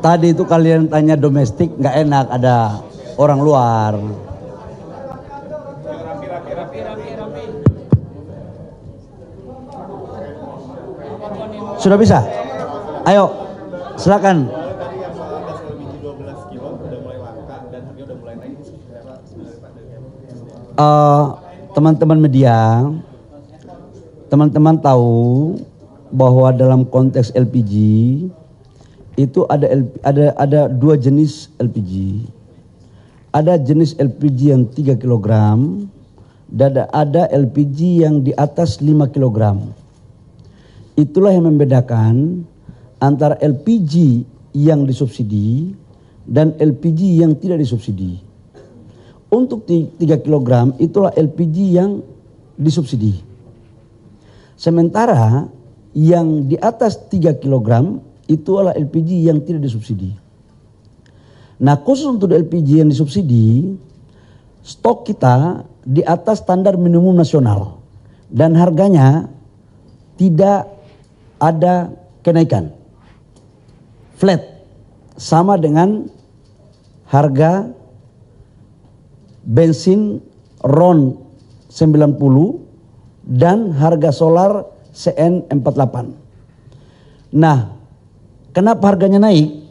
Tadi itu kalian tanya domestik nggak enak, ada orang luar. Sudah bisa? Ayo, silakan. Teman-teman media, teman-teman tahu bahwa dalam konteks LPG itu ada dua jenis LPG. Ada jenis LPG yang 3 kg dan ada LPG yang di atas 5 kg. Itulah yang membedakan antara LPG yang disubsidi dan LPG yang tidak disubsidi. Untuk 3 kg itulah LPG yang disubsidi. Sementara yang di atas 3 kg itu adalah LPG yang tidak disubsidi. Nah, khusus untuk LPG yang disubsidi, stok kita di atas standar minimum nasional dan harganya tidak ada kenaikan. Flat, sama dengan harga bensin RON 90 dan harga solar CN 48. Nah, kenapa harganya naik?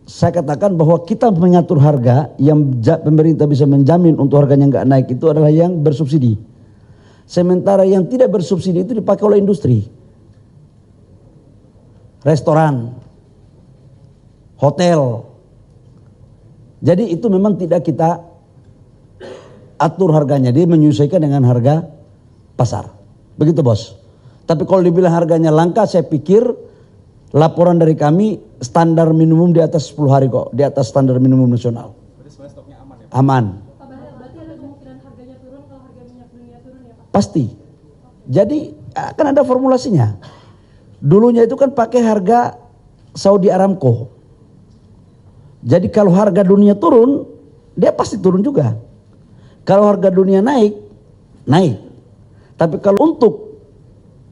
Saya katakan bahwa kita mengatur harga yang pemerintah bisa menjamin untuk harganya nggak naik itu adalah yang bersubsidi. Sementara yang tidak bersubsidi itu dipakai oleh industri, restoran, hotel. Jadi itu memang tidak kita atur harganya, dia menyesuaikan dengan harga pasar. Begitu bos. Tapi kalau dibilang harganya langka, saya pikir laporan dari kami standar minimum di atas 10 hari kok, di atas standar minimum nasional. Berarti sebenarnya stoknya aman ya? Aman. Pak Bahlil, berarti ada kemungkinan harganya turun kalau harga minyak dunia turun ya Pak? Pasti. Jadi akan ada formulasinya. Dulunya itu kan pakai harga Saudi Aramco. Jadi kalau harga dunia turun, dia pasti turun juga. Kalau harga dunia naik, naik. Tapi kalau untuk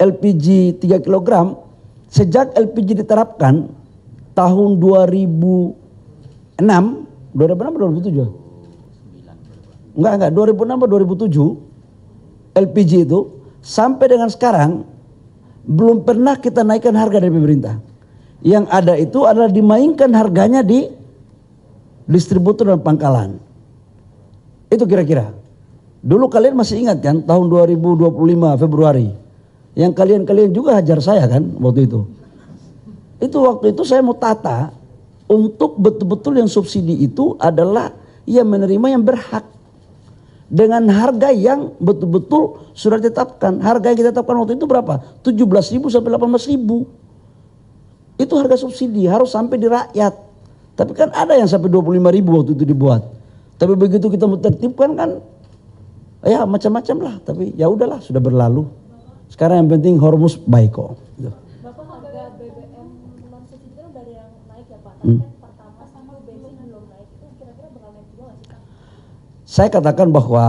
LPG 3 kg, sejak LPG diterapkan tahun 2006 atau 2007? Enggak, 2006 atau 2007 LPG itu sampai dengan sekarang belum pernah kita naikkan harga dari pemerintah. Yang ada itu adalah dimainkan harganya di distributor dan pangkalan. Itu kira-kira. Dulu kalian masih ingat kan tahun 2025 Februari yang kalian juga hajar saya kan waktu itu. Itu waktu itu saya mau tata untuk betul-betul yang subsidi itu adalah yang menerima yang berhak dengan harga yang betul-betul sudah ditetapkan. Harga yang kita tetapkan waktu itu berapa? 17.000 sampai 18.000. Itu harga subsidi harus sampai di rakyat. Tapi kan ada yang sampai 25.000 waktu itu dibuat. Tapi begitu kita tertibkan kan ya macam-macam lah. Tapi ya udahlah sudah berlalu. Sekarang yang penting Hormuz baik kok. Bapak, harga BBM non subsidi kan dari yang naik ya Pak. Tapi kan pertama sama bensin belum naik, itu kira-kira bakal naik juga nggak sih Pak? Saya katakan bahwa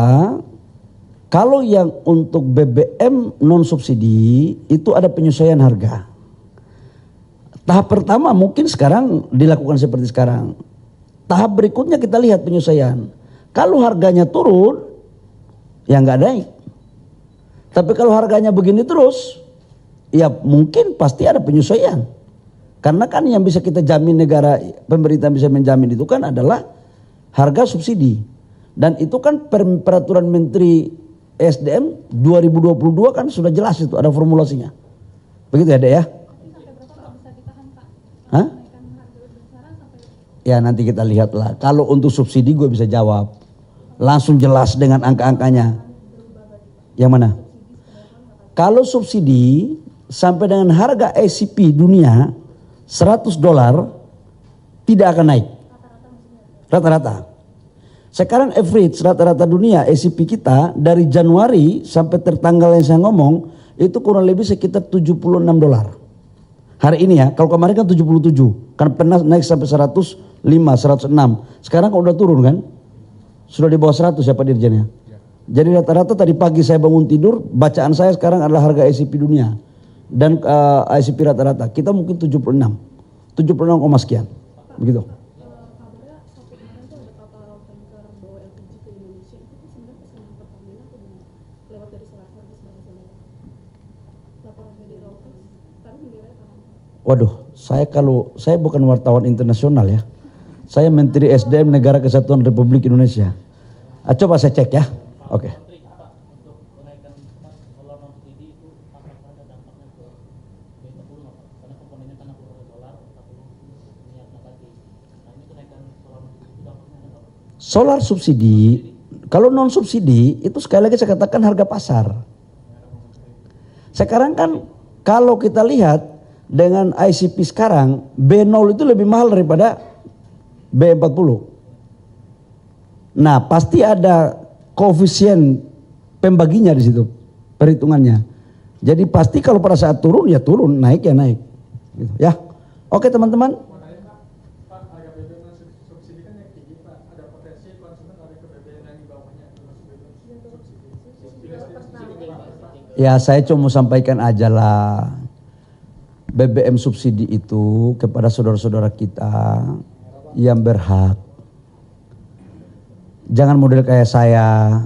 kalau yang untuk BBM non subsidi itu ada penyesuaian harga. Tahap pertama mungkin sekarang dilakukan seperti sekarang. Tahap berikutnya kita lihat penyesuaian. Kalau harganya turun, ya nggak naik. Tapi kalau harganya begini terus, ya mungkin pasti ada penyesuaian. Karena kan yang bisa kita jamin negara, pemerintah bisa menjamin itu kan adalah harga subsidi. Dan itu kan peraturan Menteri SDM 2022 kan sudah jelas itu, ada formulasinya. Begitu ya Dek ya? Sampai berapa Pak bisa ditahan Pak? Hah? Kenaikan harga besaran sampai... Ya nanti kita lihatlah. Kalau untuk subsidi gue bisa jawab. Langsung jelas dengan angka-angkanya. Yang mana? Kalau subsidi sampai dengan harga ICP dunia $100 tidak akan naik. Rata-rata. Sekarang average rata-rata dunia ICP kita dari Januari sampai tertanggal yang saya ngomong itu kurang lebih sekitar $76. Hari ini ya, kalau kemarin kan 77. Kan pernah naik sampai 105, 106. Sekarang kalau udah turun kan? Sudah di bawah 100 ya Pak Dirjen ya. Jadi rata-rata tadi pagi saya bangun tidur, bacaan saya sekarang adalah harga ICP dunia. Dan ICP rata-rata, kita mungkin 76 sekian. Pak, begitu. Kabarnya sampai kemarin tuh ada kapal tanker bawa LPG ke Indonesia, itu tuh sebenarnya pesanan Pertamina atau gimana? Lewat dari Selasar di sana. Laporan media Reuters, tapi benderanya Panama. Waduh, saya bukan wartawan internasional ya. Saya Menteri SDM Negara Kesatuan Republik Indonesia. Coba saya cek ya. Oke. Solar subsidi, kalau non subsidi itu sekali lagi saya katakan harga pasar. Sekarang kan kalau kita lihat dengan ICP sekarang, B0 itu lebih mahal daripada B40. Nah, pasti ada koefisien pembaginya di situ, perhitungannya. Jadi pasti kalau pada saat turun ya turun, naik ya naik. Gitu, ya. Oke teman-teman. Ya saya cuma mau sampaikan aja lah, BBM subsidi itu kepada saudara-saudara kita yang berhak. Jangan model kayak saya,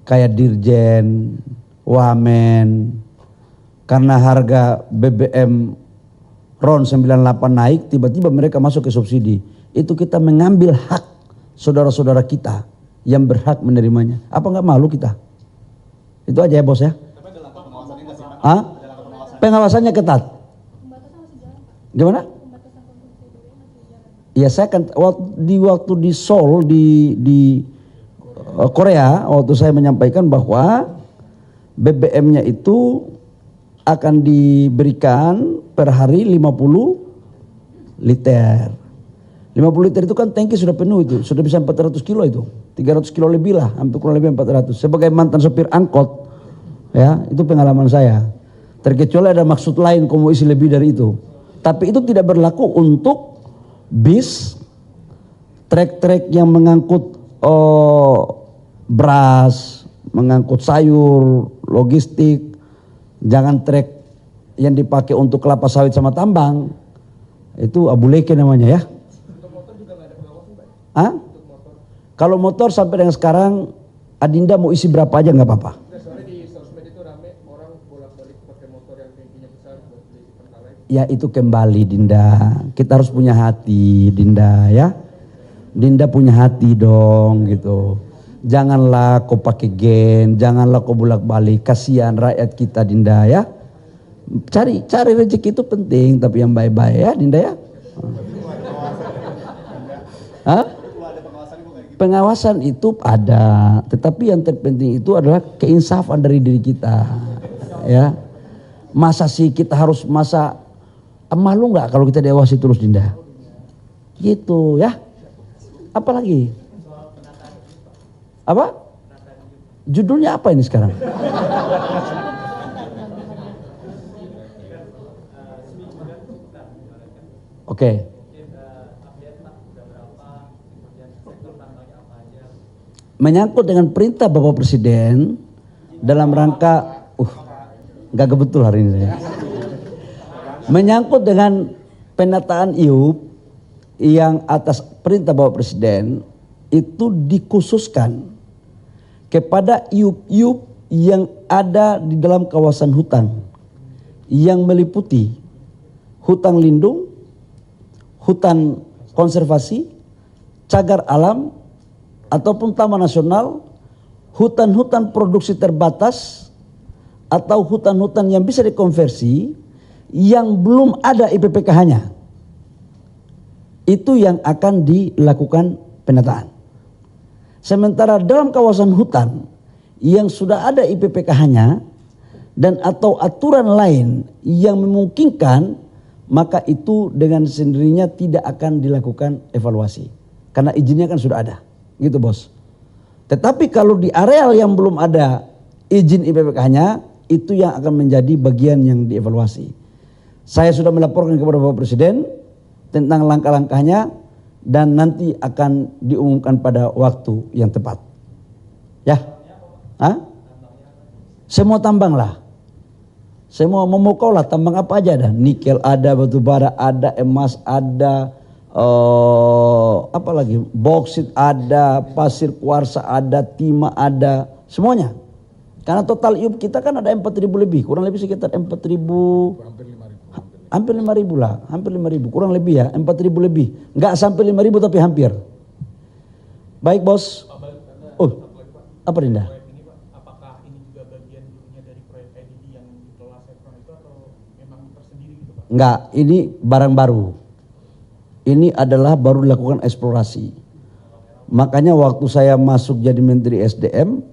kayak Dirjen, Wamen, karena harga BBM RON 98 naik, tiba-tiba mereka masuk ke subsidi. Itu kita mengambil hak saudara-saudara kita yang berhak menerimanya. Apa nggak malu kita? Itu aja ya bos ya. Hah? Pengawasannya ketat. Gimana? Ya saya kan waktu di Seoul di Korea, waktu saya menyampaikan bahwa BBM-nya itu akan diberikan per hari 50 liter. 50 liter itu kan tangki sudah penuh itu, sudah bisa 400 kilo itu. 300 kilo lebih lah, hampir kurang lebih 400. Sebagai mantan sopir angkot, ya itu pengalaman saya. Terkecuali ada maksud lain kamu isi lebih dari itu. Tapi itu tidak berlaku untuk bis, trek-trek yang mengangkut beras, mengangkut sayur, logistik. Jangan trek yang dipakai untuk kelapa sawit sama tambang. Itu abuleke namanya ya. Untuk motor juga nggak ada pengawasan, Pak? Hah? Kalau motor sampai dengan sekarang, Adinda mau isi berapa aja nggak apa-apa. Soalnya di sosmed itu rame orang bolak-balik pakai motor yang tingginya besar buat beli Pertalite. Ya itu kembali Dinda, kita harus punya hati Dinda ya. Dinda punya hati dong gitu. Janganlah kau pakai gen, janganlah kau bolak-balik, kasihan rakyat kita Dinda ya. Cari rezeki itu penting, tapi yang baik-baik ya Dinda ya. Hah? Pengawasan itu ada, tetapi yang terpenting itu adalah keinsafan dari diri kita ya. Masa sih kita harus malu nggak kalau kita diawasi terus Dinda? Gitu ya. Apalagi? Apa? Judulnya apa ini sekarang? Oke. Menyangkut dengan perintah Bapak Presiden dalam rangka nggak kebetul hari ini saya. Menyangkut dengan penataan IUP yang atas perintah Bapak Presiden itu dikhususkan kepada IUP-IUP yang ada di dalam kawasan hutan yang meliputi hutan lindung, hutan konservasi, cagar alam, ataupun taman nasional, hutan-hutan produksi terbatas, atau hutan-hutan yang bisa dikonversi yang belum ada IPPKH-nya. Itu yang akan dilakukan penataan. Sementara dalam kawasan hutan yang sudah ada IPPKH-nya dan atau aturan lain yang memungkinkan, maka itu dengan sendirinya tidak akan dilakukan evaluasi. Karena izinnya kan sudah ada. Gitu bos. Tetapi kalau di areal yang belum ada izin IPPK-nya, itu yang akan menjadi bagian yang dievaluasi. Saya sudah melaporkan kepada Bapak Presiden tentang langkah-langkahnya dan nanti akan diumumkan pada waktu yang tepat. Ya? Hah? Semua tambang lah. Semua memukau lah, tambang apa aja ada. Nikel ada, batu bara ada, emas ada, Apa lagi? Boksit ada, pasir kuarsa ada, timah ada, semuanya. Karena total IUP kita kan ada 4.000 lebih, kurang lebih sekitar 4.000, hampir 5.000 lah, hampir 5.000, kurang lebih ya, 4.000 lebih. Enggak sampai 5.000 tapi hampir. Baik bos. Oh, apa Dinda? Proyek ini Pak, apakah ini juga bagian dulunya dari proyek IDD yang dikelola Chevron itu atau memang tersendiri gitu Pak? Enggak, ini barang baru. Ini adalah baru dilakukan eksplorasi. Makanya waktu saya masuk jadi Menteri SDM,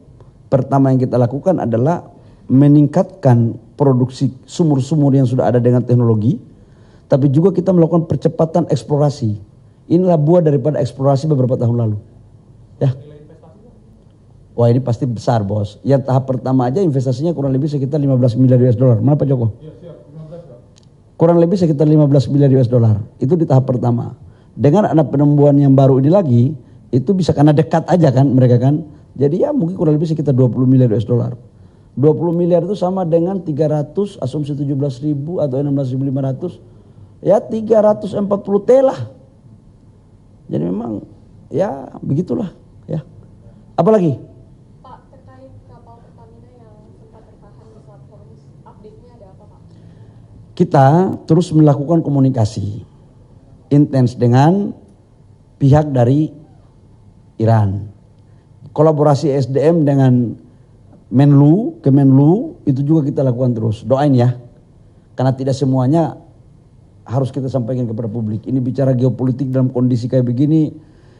pertama yang kita lakukan adalah meningkatkan produksi sumur-sumur yang sudah ada dengan teknologi, tapi juga kita melakukan percepatan eksplorasi. Inilah buah daripada eksplorasi beberapa tahun lalu. Ya. Wah ini pasti besar bos. Yang tahap pertama aja investasinya kurang lebih sekitar 15 miliar US dollar. Mana Pak Joko? Kurang lebih sekitar 15 miliar US dollar. Itu di tahap pertama. Dengan ada penemuan yang baru ini lagi, itu bisa karena dekat aja kan mereka kan. Jadi ya mungkin kurang lebih sekitar 20 miliar US dollar. 20 miliar itu sama dengan 300, asumsi 17.000 atau 16.500. Ya 340 T lah. Jadi memang ya begitulah ya. Apalagi? Pak, terkait kapal Pertamina yang sempat tertahan di Selat Hormuz, update-nya ada apa Pak? Kita terus melakukan komunikasi intens dengan pihak dari Iran. Kolaborasi SDM dengan Kemenlu itu juga kita lakukan terus. Doain ya. Karena tidak semuanya harus kita sampaikan kepada publik. Ini bicara geopolitik dalam kondisi kayak begini,